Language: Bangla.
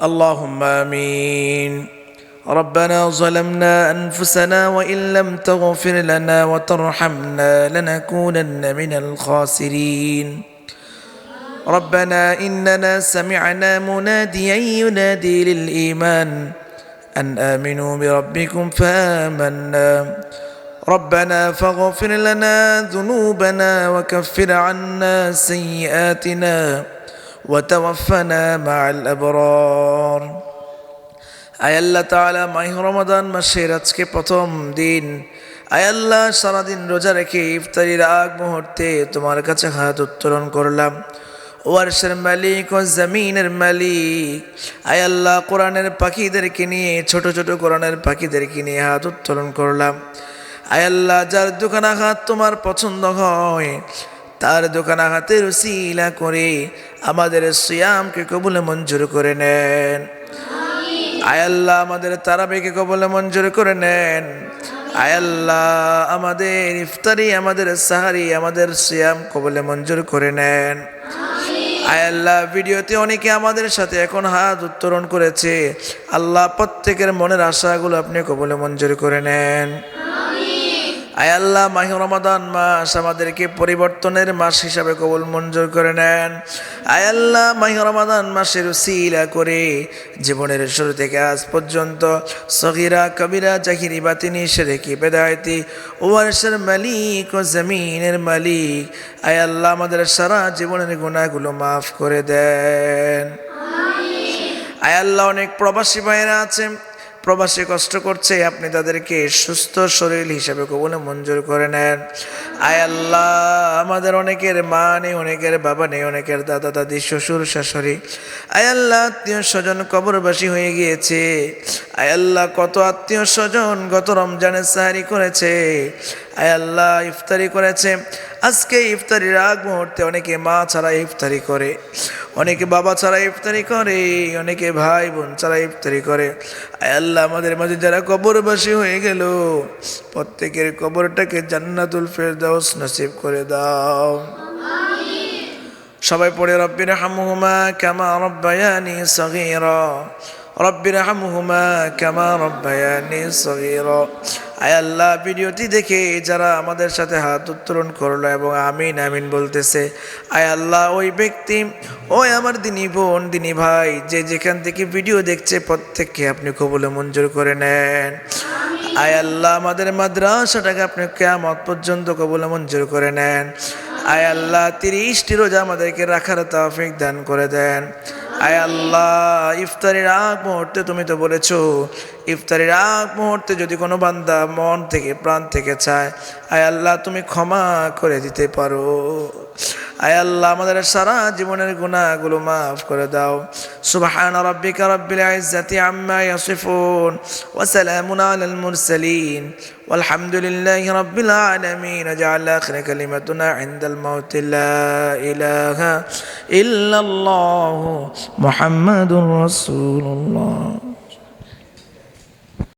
اللهم آمين. ربنا ظلمنا أنفسنا وإن لم تغفر لنا وترحمنا لنكونن من الخاسرين. ربنا إننا سمعنا مناديا ينادي للإيمان أن آمنوا بربكم فآمنا. ربنا فاغفر لنا ذنوبنا وكفر عنا سيئاتنا وتوفنا مع الأبرار. আয় আল্লাহ তাআলা মাহে রমাদান মাসের আজকে প্রথম দিন, আয় আল্লাহ সারাদিন রোজা রেখে ইফতারির আগ মুহূর্তে তোমার কাছে হাত উত্তোলন করলাম। ও আরশের মালিক ও জমিনের মালিক, আয় আল্লাহ কোরআনের পাখিদেরকে নিয়ে, ছোট ছোট কোরআনের পাখিদেরকে নিয়ে হাত উত্তোলন করলাম। আয় আল্লাহ যার দোকান আঘাত তোমার পছন্দ হয়, তার দোকান আঘাতের উসিলা করে আমাদের সিয়ামকে কবুলে মঞ্জুর করে নেন। আয় আল্লাহ আমাদের তারাবিকে কবুলে মঞ্জুর করে নেন। আয় আল্লাহ আমাদের ইফতারি, আমাদের সাহারি, আমাদের সিয়াম কবুলে মঞ্জুর করে নেন। আয় আল্লাহ ভিডিওতে অনেকে আমাদের সাথে এখন হাত উত্তোলন করেছে, আল্লাহ প্রত্যেকের মনের আশাগুলো আপনি কবুলে মঞ্জুর করে নেন। আয় আল্লাহ মাহে রমাদান মাস আমাদেরকে পরিবর্তনের মাস হিসাবে কবুল মঞ্জুর করে নেন। আয় আল্লাহ মাহে রমাদান মাসের উসিলা করে জীবনের শুরু থেকে আজ পর্যন্ত সগীরা কবিরা জাহিরি বাতিনি শিরকি বেদায়েতি ও আরশের মালিক ও জমিনের মালিক, আয় আল্লাহ আমাদের সারা জীবনের গুনাহগুলো মাফ করে দেন। আয় আল্লাহ অনেক প্রবাসী ভাইয়েরা আছে, প্রবাসী কষ্ট করছে, আপনি তাদেরকে সুস্থ শরীর হিসাবে কবুলে মঞ্জুর করে নেন। আয় আল্লাহ আমাদের অনেকের মা নেই, অনেকের বাবা নেই, অনেকের দাদা দাদি শ্বশুর শাশুড়ি, আয় আল্লাহ আত্মীয় স্বজন কবরবাসী হয়ে গিয়েছে। আয় আল্লাহ কত আত্মীয় স্বজন গত রমজানের সাহারি করেছে, আয় আল্লাহ ইফতারি করেছে। আজকে ইফতারির আগ মুহূর্তে অনেকে মা ছাড়া ইফতারি করে, অনেকে বাবা ছাড়া ইফতারি করে, অনেকে ভাই বোন ছাড়া ইফতারি করে। আয় আল্লাহ আমাদের মাঝে যারা কবরবাসী হয়ে গেল, প্রত্যেকের কবরটাকে জান্নাতুল ফেরদাউস নসিব করে দাও। সবাই পড়ে রব্বির হামহুমা কামা রব্বায়ানি সগীরা, রব্বির হামহুমা কামা রব্বায়ানি সগীরা। আয় আল্লাহ ভিডিওটি দেখে যারা আমাদের সাথে হাত উত্তোলন করলো এবং আমিন আমিন বলতেছে, আয় আল্লাহ ওই ব্যক্তি, ওই আমার দিনী বোন দিনী ভাই যে যেখান থেকে ভিডিও দেখছে প্রত্যেককে আপনি কবুলে মঞ্জুর করে নেন। আয় আল্লাহ আমাদের মাদ্রাসাটাকে আপনি কিয়ামত পর্যন্ত কবুলে মঞ্জুর করে নেন। আয় আল্লাহ 30টি রোজা আমাদেরকে রাখার তৌফিক দান করে দেন। আয় আল্লাহ ইফতারির আগ মুহূর্তে তুমি তো বলেছো, ইফতারির আগ মুহূর্তে যদি কোনো বান্দা মন থেকে প্রাণ থেকে চায়, আয় আল্লাহ তুমি ক্ষমা করে দিতে পারো। আয় আল্লাহ আমাদের সারা জীবনের গুনাহগুলো মাফ করে দাও। সুবহান রাব্বিকা রাব্বিল ইজ্জাতি আম্মা ইয়াসিফুন ওয়া সালামুন আলাল মুরসালিন ওয়ালহামদুলিল্লাহি রাব্বিল আলামিন। জাআল আখির কালিমাতুনা ইনদাল মাউত লা ইলাহা ইল্লাল্লাহু মুহাম্মাদুর রাসূলুল্লাহ।